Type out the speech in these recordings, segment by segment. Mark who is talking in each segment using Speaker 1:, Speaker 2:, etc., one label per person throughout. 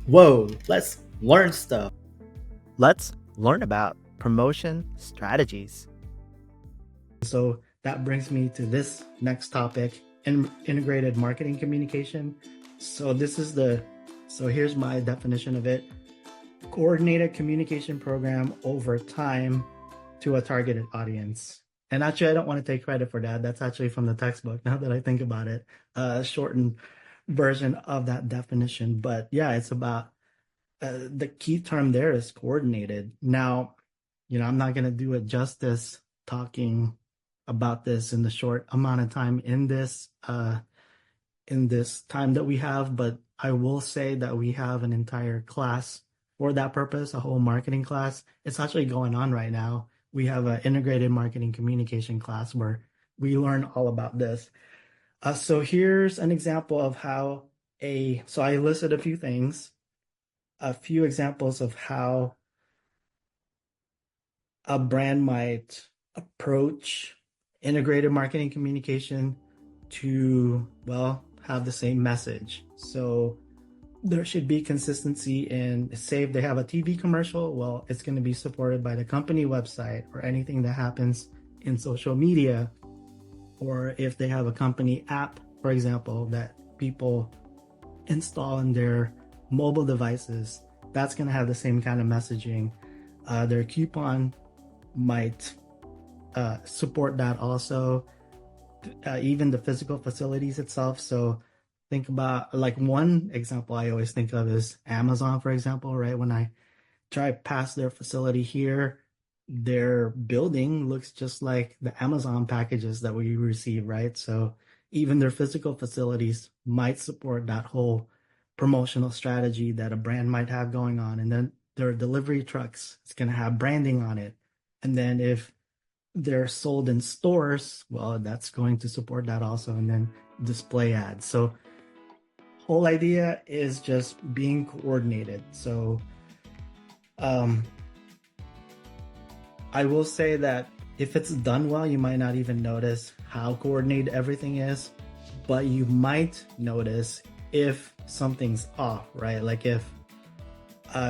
Speaker 1: Whoa, let's learn stuff.
Speaker 2: Let's learn about promotion strategies.
Speaker 1: So that brings me to this next topic, integrated marketing communication. So this is so here's my definition of it. Coordinated communication program over time to a targeted audience. And actually, I don't want to take credit for that. That's actually from the textbook now that I think about it. Shortened version of that definition. But yeah, it's about the key term there is coordinated. Now, I'm not going to do it justice talking about this in the short amount of time in this time that we have, but I will say that we have an entire class for that purpose, a whole marketing class. It's actually going on right now. We have an integrated marketing communication class where we learn all about this. So here's an example of so I listed a few things, a few examples of how a brand might approach integrated marketing communication to, well, have the same message. So there should be consistency in, say, if they have a TV commercial, well, it's going to be supported by the company website or anything that happens in social media. Or if they have a company app, for example, that people install in their mobile devices, that's going to have the same kind of messaging. Their coupon might support that also, even the physical facilities itself. So think about, like, one example I always think of is Amazon, for example, right? When I drive past their facility here, their building looks just like the Amazon packages that we receive, right? So even their physical facilities might support that whole promotional strategy that a brand might have going on. And then their delivery trucks, it's going to have branding on it. And then if they're sold in stores, well, that's going to support that also. And then display ads. So whole idea is just being coordinated. So I will say that if it's done well, you might not even notice how coordinated everything is, but you might notice if something's off, right? Like if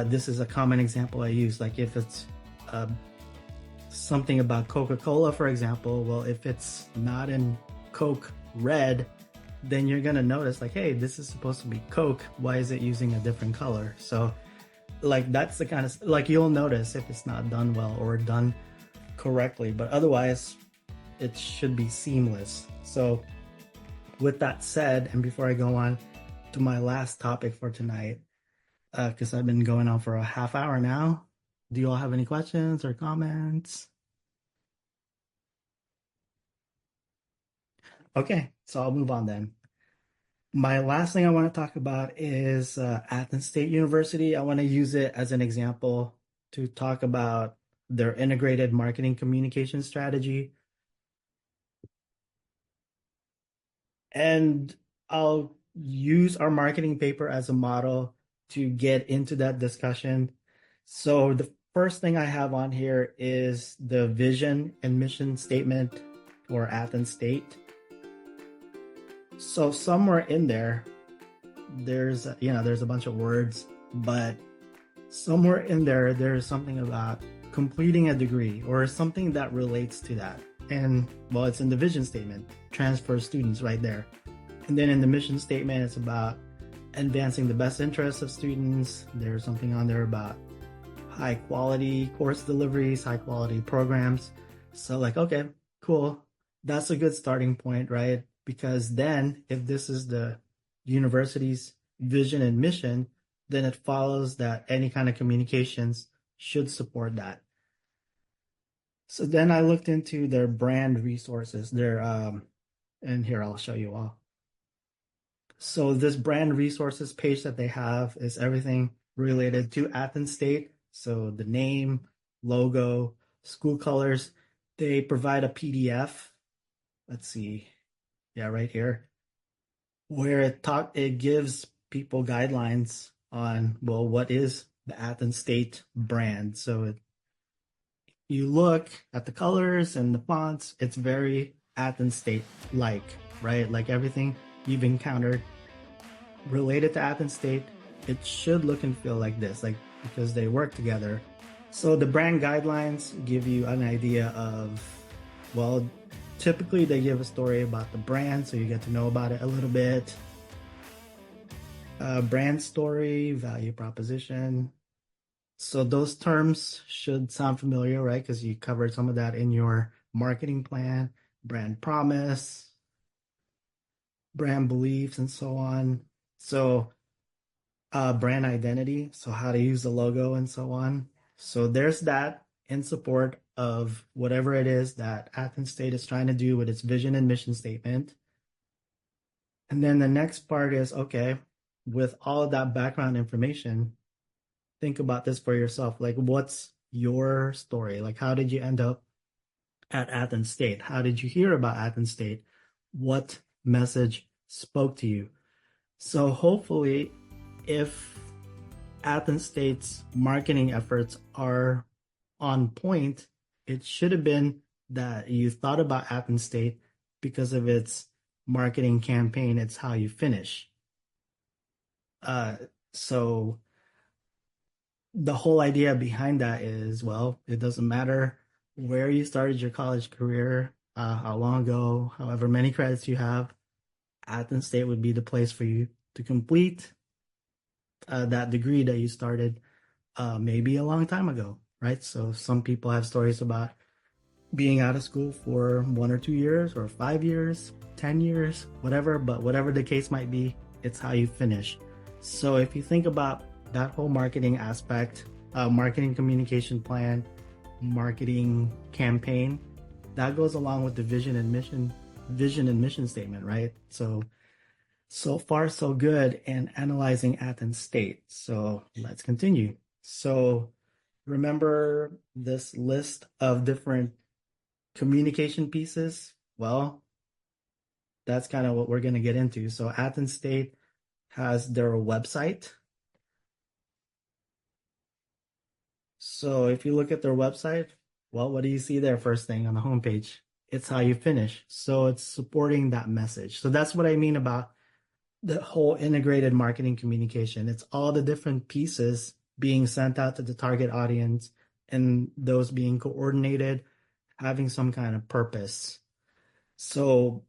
Speaker 1: this is a common example I use, like if it's something about Coca-Cola, for example, well, if it's not in Coke red, then you're gonna notice, like, hey, this is supposed to be Coke. Why is it using a different color? So, like, that's the kind of, like, you'll notice if it's not done well or done correctly, but otherwise, it should be seamless. So, with that said, and before I go on to my last topic for tonight, because I've been going on for a half hour now, do you all have any questions or comments? Okay, so I'll move on then. My last thing I want to talk about is Athens State University. I want to use it as an example to talk about their integrated marketing communication strategy. And I'll use our marketing paper as a model to get into that discussion. So the first thing I have on here is the vision and mission statement for Athens State. So somewhere in there, there's a bunch of words, but somewhere in there, there's something about completing a degree or something that relates to that. And, well, it's in the vision statement, transfer students right there. And then in the mission statement, it's about advancing the best interests of students. There's something on there about high quality course deliveries, high quality programs. So, like, okay, cool. That's a good starting point, right? Because then if this is the university's vision and mission, then it follows that any kind of communications should support that. So then I looked into their brand resources. And here I'll show you all. So this brand resources page that they have is everything related to Athens State. So the name, logo, school colors. They provide a PDF. Let's see. Yeah, right here, where it gives people guidelines on, well, what is the Athens State brand. So you look at the colors and the fonts, it's very Athens State like, right? Like everything you've encountered related to Athens State it should look and feel like this, like because they work together. So the brand guidelines give you an idea of, well, typically they give a story about the brand, so you get to know about it a little bit. Brand story, value proposition. So those terms should sound familiar, right? Because you covered some of that in your marketing plan, brand promise, brand beliefs, and so on. So brand identity, so how to use the logo and so on. So there's that in support of whatever it is that Athens State is trying to do with its vision and mission statement. And then the next part is, okay, with all of that background information, think about this for yourself. Like, what's your story? Like, how did you end up at Athens State? How did you hear about Athens State? What message spoke to you? So hopefully, if Athens State's marketing efforts are on point, it should have been that you thought about Athens State because of its marketing campaign. It's how you finish. So the whole idea behind that is, well, it doesn't matter where you started your college career, how long ago, however many credits you have, Athens State would be the place for you to complete that degree that you started maybe a long time ago, right? So some people have stories about being out of school for 1 or 2 years or 5 years, 10 years, whatever, but whatever the case might be, it's how you finish. So if you think about that whole marketing aspect, marketing communication plan, marketing campaign, that goes along with the vision and mission statement, right? So far so good in analyzing Athens State. So let's continue. So remember this list of different communication pieces? Well, that's kind of what we're going to get into. So Athens State has their website. So if you look at their website, well, what do you see there first thing on the homepage? It's how you finish. So it's supporting that message. So that's what I mean about the whole integrated marketing communication. It's all the different pieces being sent out to the target audience and those being coordinated, having some kind of purpose. So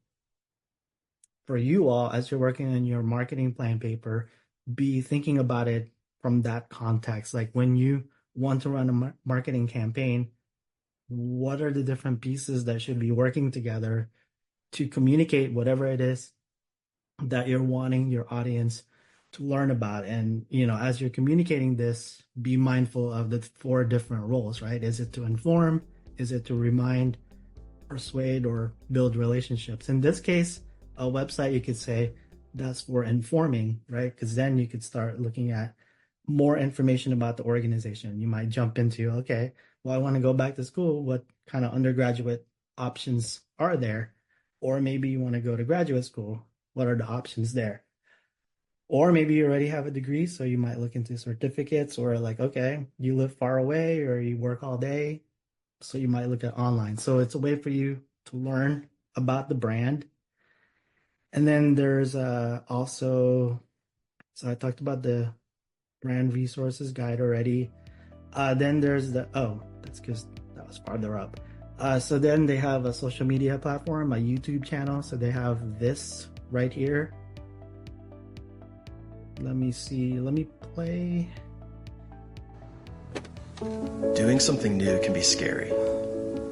Speaker 1: for you all, as you're working on your marketing plan paper, be thinking about it from that context. Like when you want to run a marketing campaign, what are the different pieces that should be working together to communicate whatever it is that you're wanting your audience to learn about? And as you're communicating this, be mindful of the 4 different roles, right? Is it to inform? Is it to remind, persuade, or build relationships? In this case, a website, you could say that's for informing, right? Because then you could start looking at more information about the organization. You might jump into, okay, well, I want to go back to school. What kind of undergraduate options are there? Or maybe you want to go to graduate school. What are the options there? Or maybe you already have a degree, so you might look into certificates, or like, okay, you live far away or you work all day, so you might look at online. So it's a way for you to learn about the brand. And then there's also, so I talked about the brand resources guide already. Then there's that's because that was farther up. So then they have a social media platform, a YouTube channel. So they have this right here. Let me see. Let me play.
Speaker 3: Doing something new can be scary.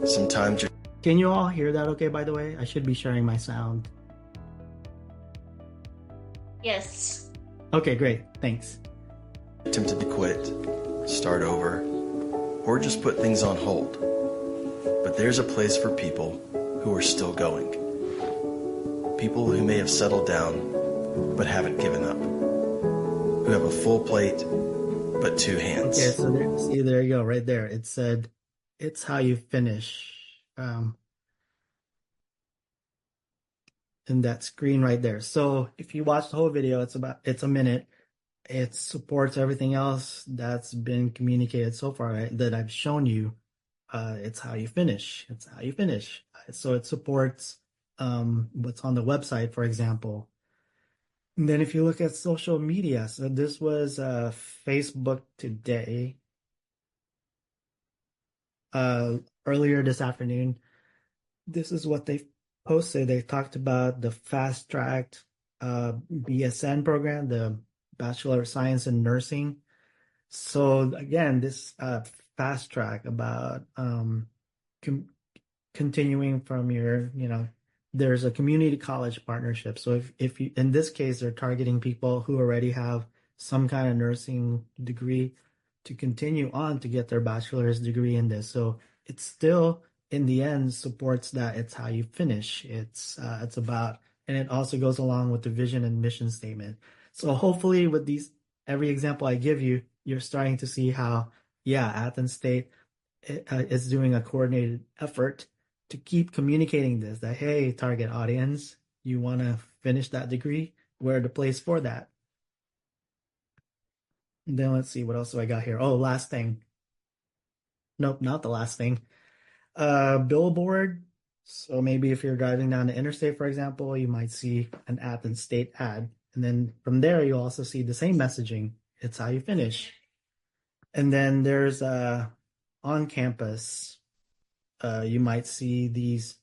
Speaker 3: Sometimes you're
Speaker 1: Can you all hear that okay, by the way? I should be sharing my sound.
Speaker 4: Yes.
Speaker 1: Okay, great. Thanks.
Speaker 3: tempted to quit, start over, or just put things on hold. But there's a place for people who are still going. People who may have settled down but haven't given up. Who have a full plate but 2 hands.
Speaker 1: Okay, so there you go, right there. It said, "It's how you finish." In that screen right there. So if you watch the whole video, it's a minute. It supports everything else that's been communicated so far, right, that I've shown you. It's how you finish. It's how you finish. So it supports what's on the website, for example. And then if you look at social media, so this was Facebook today, earlier this afternoon. This is what they posted. They talked about the fast tracked BSN program, the Bachelor of Science in Nursing. So again, this fast track about com continuing from your, there's a community college partnership. So if you, in this case, they're targeting people who already have some kind of nursing degree to continue on to get their bachelor's degree in this. So it's still in the end supports that it's how you finish. It's about, and it also goes along with the vision and mission statement. So hopefully with these, every example I give you, you're starting to see how, yeah, Athens State is doing a coordinated effort to keep communicating this, that, hey, target audience, you want to finish that degree? We're the place for that. And then let's see, what else do I got here? Oh, last thing. Nope, not the last thing. Billboard. So maybe if you're driving down the interstate, for example, you might see an Athens State ad. And then from there, you also see the same messaging. It's how you finish. And then there's on campus, you might see these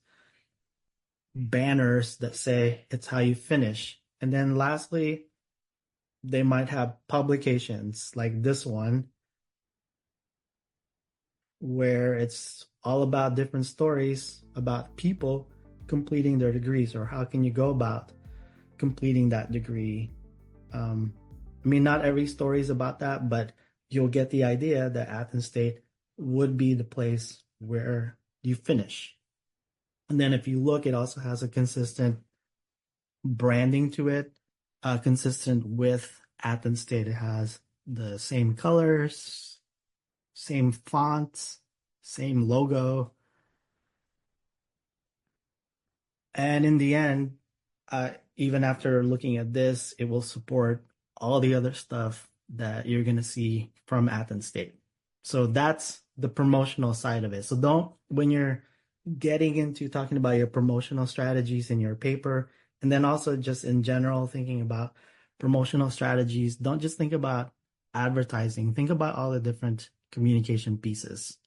Speaker 1: banners that say it's how you finish. And then lastly, they might have publications like this one, where it's all about different stories about people completing their degrees, or how can you go about completing that degree. I mean, not every story is about that, but you'll get the idea that Athens State would be the place where you finish. And then if you look, it also has a consistent branding to it, consistent with Athens State. It has the same colors, same fonts, same logo. And in the end, even after looking at this, it will support all the other stuff that you're going to see from Athens State. So that's the promotional side of it. So don't, when you're getting into talking about your promotional strategies in your paper, and then also just in general thinking about promotional strategies, don't just think about advertising. Think about all the different communication pieces.